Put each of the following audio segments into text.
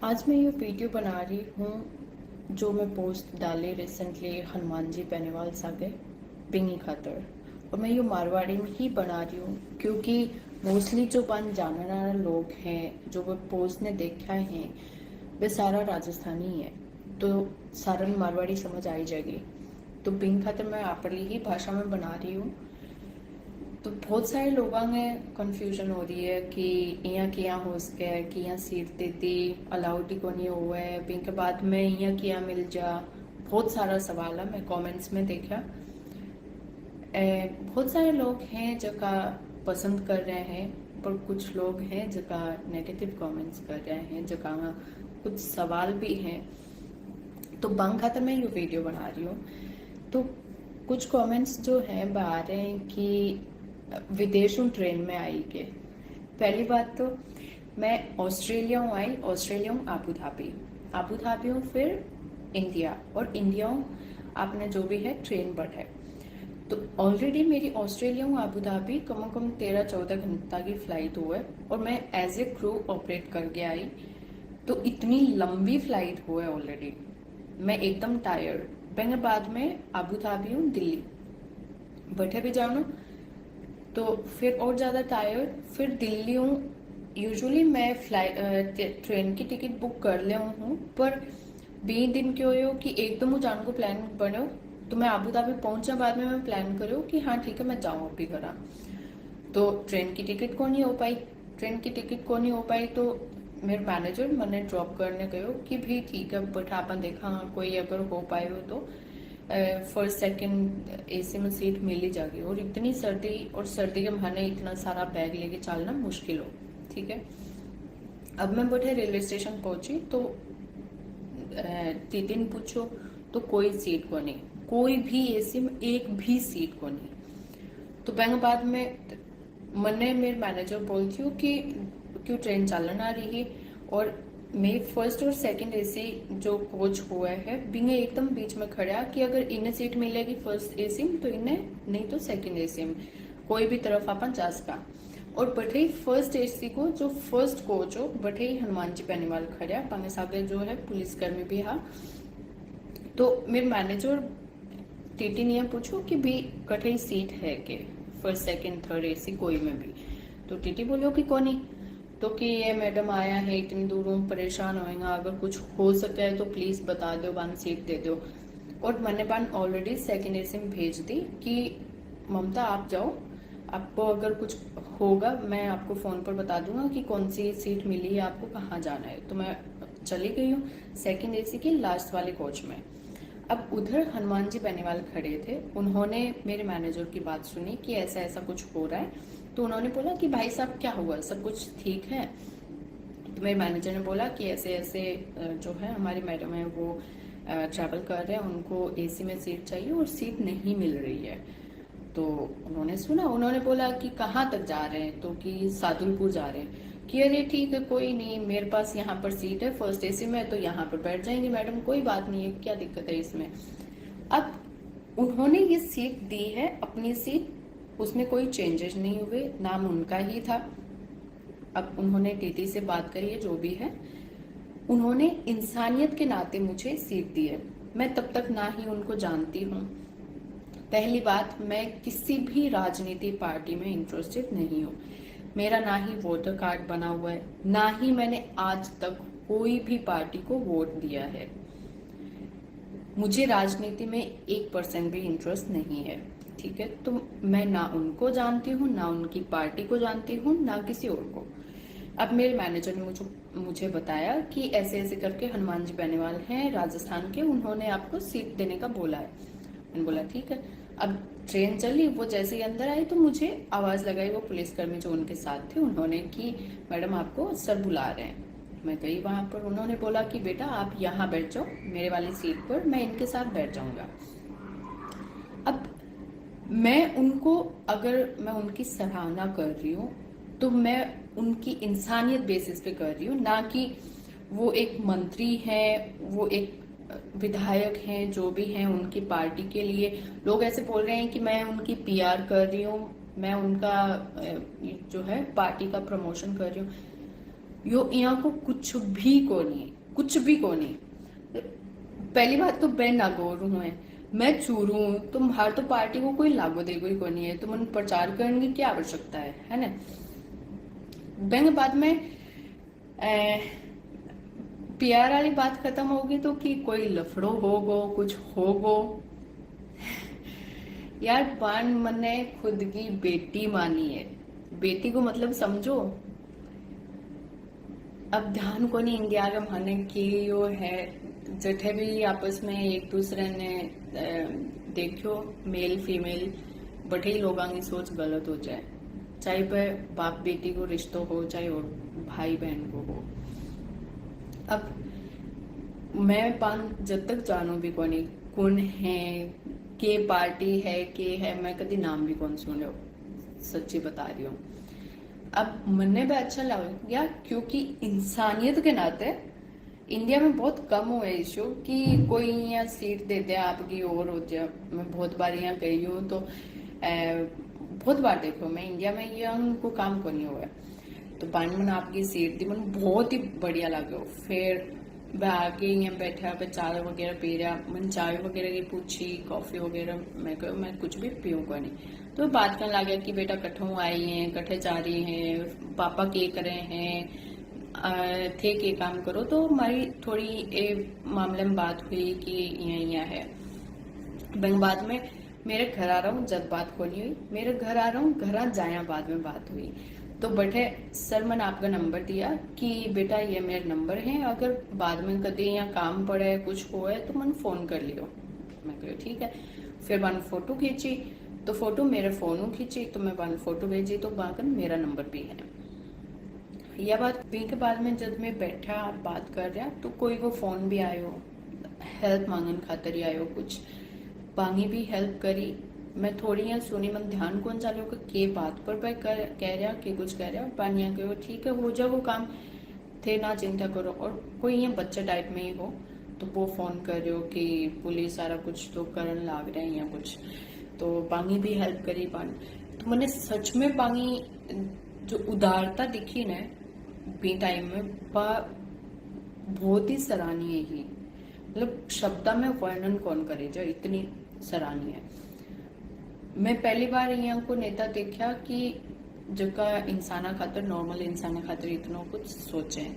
आज मैं ये वीडियो बना रही हूँ जो मैं पोस्ट डाली रिसेंटली हनुमान जी बेनीवाल सागे बिंगी खातर। और मैं ये मारवाड़ी में ही बना रही हूँ क्योंकि मोस्टली जो बन जानने वाले लोग हैं जो वो पोस्ट ने देखा है वे सारा राजस्थानी है, तो सारा मारवाड़ी समझ आई जाएगी। तो बिंग खातर मैं आपली ही भाषा में बना रही हूँ। तो बहुत सारे लोगों में कंफ्यूजन हो रही है कि यहाँ किया हो सके कि यहाँ सीट देती अलाउड ही को नहीं हुआ है बिंग के बाद में यहाँ किया मिल जा। बहुत सारा सवाल है, मैं कमेंट्स में देखा। बहुत सारे लोग हैं जगह पसंद कर रहे हैं पर कुछ लोग हैं जगह नेगेटिव कमेंट्स कर रहे हैं, जगह कुछ सवाल भी हैं। तो बंग खातर मैं ये वीडियो बना रही हूँ। तो कुछ कमेंट्स जो हैं आ रहे हैं कि विदेशों ट्रेन में आई के। पहली बात तो मैं ऑस्ट्रेलिया हूँ आई, ऑस्ट्रेलिया हूँ आबू धाबी हूँ, फिर इंडिया, और इंडिया हूँ आपने जो भी है ट्रेन बट है। तो ऑलरेडी मेरी ऑस्ट्रेलिया हूँ आबू धाबी कम से कम 13-14 घंटा की फ्लाइट हुआ है और मैं एज ए क्रू ऑपरेट करके आई। तो इतनी लंबी फ्लाइट हुआ है ऑलरेडी, मैं एकदम टायर्ड। मैं बाद में आबू धाबी हूँ दिल्ली बैठे भी जाऊँ तो फिर और ज़्यादा टायर्ड, फिर दिल्ली हूँ। यूजुअली मैं ट्रेन की टिकट बुक कर ले हूँ पर 20 दिन क्यों हो कि एकदम जाने को प्लान बनो तो मैं आबू धाबी पहुंचा बाद में मैं प्लान करो कि हाँ ठीक है मैं जाऊँ अभी घर। तो ट्रेन की टिकट को नहीं हो पाई, तो मेरे मैनेजर मैंने ड्रॉप करने गयो कि भी ठीक है बट आपने देखा कोई अगर हो पाए हो तो फर्स्ट सेकंड एसी में सीट मिल ही जाएगी। और इतनी सर्दी, और सर्दी के महीने इतना सारा बैग लेके चलना मुश्किल हो, ठीक है। अब मैं बैठे रेलवे स्टेशन पहुंची तो तीन पूछो तो कोई सीट को नहीं, कोई भी एसी में एक भी सीट को नहीं। तो बैंक बाद में मैंने मेरे मैनेजर बोलती हूँ कि क्यों ट्रेन चलना आ रही है, और मेरी फर्स्ट और सेकंड एसी जो कोच हुआ है बिंगे एकदम बीच में खड़ा कि अगर इन्हें सीट मिलेगी फर्स्ट एसी में तो इन्हें, नहीं तो सेकंड एसी में, कोई भी तरफ अपन जा सका। और बठे फर्स्ट एसी को जो फर्स्ट कोच हो बठे हनुमान जी बेनीवाल खड़ा पांगे सागे जो है पुलिसकर्मी भी हा। तो मेरे मैनेजर टीटी ने पूछो कि भी कठे सीट है के फर्स्ट सेकंड थर्ड एसी कोई में भी। तो टीटी बोलो कि कौन ही, तो कि ये मैडम आया है इतनी दूरों परेशान होएगा, अगर कुछ हो सके तो प्लीज बता दो, बान सीट दे दो। और मैंने बान ऑलरेडी सेकंड एसी में भेज दी कि ममता आप जाओ, आपको अगर कुछ होगा मैं आपको फोन पर बता दूंगा कि कौन सी सीट मिली है आपको, कहाँ जाना है। तो मैं चली गई हूँ सेकंड एसी के लास्ट वाले कोच में। अब उधर हनुमान जी बेनीवाल खड़े थे, उन्होंने मेरे मैनेजर की बात सुनी कि ऐसा ऐसा कुछ हो रहा है। तो उन्होंने बोला कि भाई साहब क्या हुआ, सब कुछ ठीक है। तो मेरे मैनेजर ने बोला कि ऐसे ऐसे जो है हमारी मैडम है वो ट्रैवल कर रहे हैं, उनको एसी में सीट चाहिए और सीट नहीं मिल रही है। तो उन्होंने सुना, उन्होंने बोला कि कहाँ तक जा रहे हैं, तो कि सादुलपुर जा रहे हैं। कि अरे ठीक है कोई नहीं, मेरे पास यहाँ पर सीट है फर्स्ट एसी में, तो यहाँ पर बैठ जाएंगे मैडम, कोई बात नहीं है, क्या दिक्कत है इसमें। अब उन्होंने ये सीट दी है अपनी सीट, उसमें कोई चेंजेस नहीं हुए, नाम उनका ही था। अब उन्होंने टीटी से बात करी है जो भी है, उन्होंने इंसानियत के नाते मुझे सीट दी है। मैं तब तक ना ही उनको जानती हूँ। पहली बात, मैं किसी भी राजनीति पार्टी में इंटरेस्टेड नहीं हूँ। मेरा ना ही वोटर कार्ड बना हुआ है, ना ही मैंने आज तक कोई भी पार्टी को वोट दिया है। मुझे राजनीति में 1% भी इंटरेस्ट नहीं है, ठीक है। तो मैं ना उनको जानती हूँ, ना उनकी पार्टी को जानती हूँ, ना किसी और को। अब मेरे मैनेजर ने मुझे बताया कि ऐसे ऐसे करके हनुमान जी बेनीवाल हैं राजस्थान के, उन्होंने आपको सीट देने का बोला है। मैंने बोला ठीक है। अब ट्रेन चली, वो जैसे ही अंदर आई तो मुझे आवाज लगाई वो पुलिसकर्मी जो उनके साथ थे, उन्होंने कि मैडम आपको सर बुला रहे हैं। मैं गई वहां पर, उन्होंने बोला कि बेटा आप यहाँ बैठ जाओ मेरे वाली सीट पर, मैं इनके साथ बैठ जाऊंगा। अब मैं उनको, अगर मैं उनकी सराहना कर रही हूँ तो मैं उनकी इंसानियत बेसिस पे कर रही हूँ, ना कि वो एक मंत्री है, वो एक विधायक हैं, जो भी हैं उनकी पार्टी के लिए। लोग ऐसे बोल रहे हैं कि मैं उनकी पीआर कर रही हूँ, मैं उनका जो है पार्टी का प्रमोशन कर रही हूँ। यो यहाँ को कुछ भी को नहीं, कुछ भी को नहीं। पहली बात तो मैं नागौर हूँ, मैं चूरू हूँ, तो हर तो पार्टी को कोई लागू देगो को नहीं है, तो मन प्रचार करने की क्या आवश्यकता है ना। बैंक बाद में प्यार वाली बात खत्म होगी तो कि कोई लफड़ो होगो, कुछ होगो। यार पान मने खुद की बेटी मानी है, बेटी को मतलब समझो। अब ध्यान को नहीं इंडिया के माने कि यो है जठे भी आपस में एक दूसरे ने देखियो मेल फीमेल बटे लोगों की सोच गलत हो जाए, चाहे वह बाप बेटी को रिश्तों हो चाहे और भाई बहन को हो। अब मैं पान जब तक जानू भी कोनी कौन है, के पार्टी है, के है, मैं कभी नाम भी कौन सुन लो, सच्ची बता रही हूँ। अब मन्ने भी अच्छा लग गया क्योंकि इंसानियत के नाते इंडिया में बहुत कम हुआ है इशू कि कोई यहाँ सीट दे दे आपकी और हो जाए। मैं बहुत बार यहाँ गई हूँ तो बहुत बार देखो मैं इंडिया में ये उनको काम को नहीं हुआ है, तो पानी मन आपकी सीट थी मन बहुत ही बढ़िया लगे। फिर वह आके यहाँ बैठा पे चाय वगैरह पी रहा, मन चाय वगैरह की पूछी, कॉफी वगैरह, मैं कुछ भी पीऊँ को नहीं। तो बात करने लगा कि बेटा कठों आई हैं, कठे जा रही हैं, पापा के करे हैं, थे के काम करो। तो हमारी थोड़ी मामले में बात हुई कि यहाँ है। बाद में मेरे घर आ रहा हूँ जब बात को नहीं हुई, मेरे घर आ रहा हूँ घर जाया बाद में बात हुई। तो बैठे सर मैंने आपका नंबर दिया कि बेटा ये मेरा नंबर है, अगर बाद में कभी यहाँ काम पड़े कुछ हो है तो मन फोन कर लियो। मैं कही ठीक है। फिर मैंने फोटो खींची तो फोटो मेरे फोन खींची तो मैं मैंने फोटो भेजी तो बाकर मेरा नंबर भी है। यह बात भी के बाद में जब मैं बैठा आप बात कर रहा तो कोई वो फोन भी आयो, हेल्प मांगन खातर ही आयो, कुछ पांगी भी हेल्प करी। मैं थोड़ी यहाँ सुनी, मन ध्यान कौन चालो के बात पर भाई कह रहा कि कुछ कह रहा पानी यहाँ कहो ठीक है हो जाओ वो काम थे ना चिंता करो। और कोई यहाँ बच्चा टाइप में ही हो तो वो फोन कर रहे हो कि पुलिस सारा कुछ तो करन लाग रहे हैं या कुछ, तो पांगी भी हेल्प करी पानी। तो मैंने सच में पांगी जो उदारता दिखी ना बी टाइम में बहुत ही सराहनीय ही, मतलब शब्दा में वर्णन कौन करे जो इतनी सराहनीय है। मैं पहली बार यहाँ को नेता देखा कि जगह इंसाना खातर नॉर्मल इंसाना खातर इतना कुछ सोचे,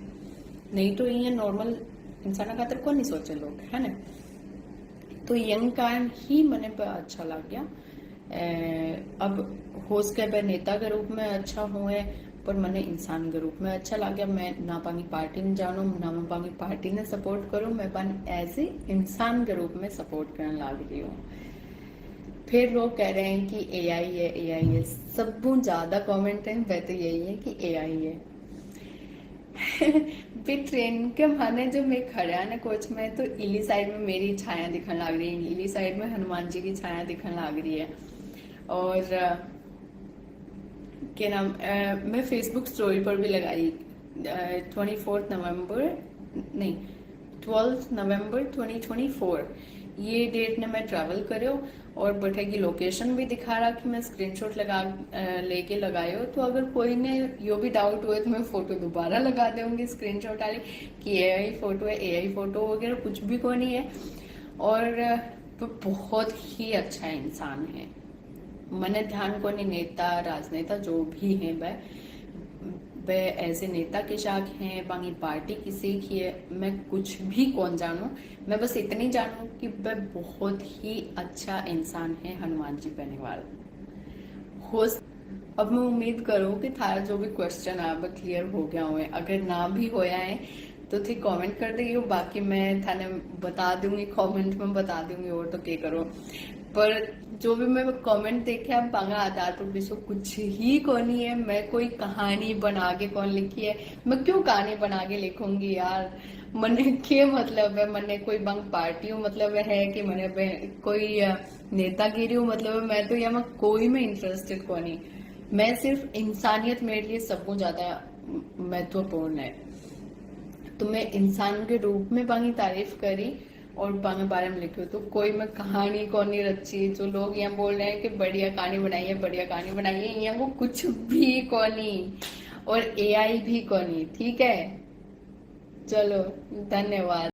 नहीं तो ये नॉर्मल इंसाना खातर कौन नहीं सोचे लोग है ना। तो यंग कारण ही मने पे अच्छा लग गया। अब हो सके नेता के रूप में अच्छा हुए पर मैंने इंसान के रूप में अच्छा लग गया। मैं ना पानी पार्टी ने जानू ना मैं पानी पार्टी ने सपोर्ट करूँ, मैं पानी एज ए इंसान के रूप में सपोर्ट करने लग रही हूँ। फिर लोग कह रहे हैं कि एआई है एआई है, सब ज्यादा कमेंट है वह तो यही है कि एआई है। फिर ट्रेन के माने जो मैं खड़ा ना कोच में तो इली साइड में मेरी छाया दिखने लग रही है, इली साइड में हनुमान जी की छाया दिखने लग रही है। और क्या नाम मैं फेसबुक स्टोरी पर भी लगाई 24 नवंबर नहीं 12 नवंबर 2024 ये डेट ने मैं ट्रैवल करो और बैठे की लोकेशन भी दिखा रहा कि मैं स्क्रीनशॉट लगा लेके लगाए हो। तो अगर कोई ने यो भी डाउट हुए तो मैं फोटो दोबारा लगा दूंगी स्क्रीनशॉट वाली कि एआई फोटो है, एआई फोटो वगैरह कुछ भी कोई नहीं है। और तो बहुत ही अच्छा इंसान है, मैंने ध्यान को नहीं नेता राजनेता जो भी है वह ऐसे नेता के शाख हैं बाकी पार्टी की सीख है, मैं कुछ भी कौन जानू, मैं बस इतनी जानू कि वह बहुत ही अच्छा इंसान है हनुमान जी बेनीवाल हो। अब मैं उम्मीद करूँ कि थारा जो भी क्वेश्चन अब क्लियर हो गया हो, अगर ना भी होया है तो थे कमेंट कर देगी, बाकी मैं थाने बता दूंगी कमेंट में बता दूंगी और तो क्या करो। पर जो भी मैं कमेंट देखे आप बांगा आधार पर भी सो कुछ ही कोनी है, मैं कोई कहानी बना के कौन लिखी है, मैं क्यों कहानी बना के लिखूंगी यार, मने के मतलब है मने कोई बंग पार्टी हूँ मतलब है कि मने कोई नेतागिरी हूँ मतलब मैं तो यहाँ कोई में इंटरेस्टेड को नहीं, मैं सिर्फ इंसानियत मेरे लिए सबको ज्यादा महत्वपूर्ण है। तो मैं इंसान के रूप में बांगी तारीफ करी और बांगे बारे में लिखी तो कोई मैं कहानी को नहीं रची। जो लोग यहाँ बोल रहे हैं कि बढ़िया कहानी बनाइए बढ़िया कहानी बनाइए, यहाँ को कुछ भी को नहीं। और एआई भी कोनी, ठीक है। चलो, धन्यवाद।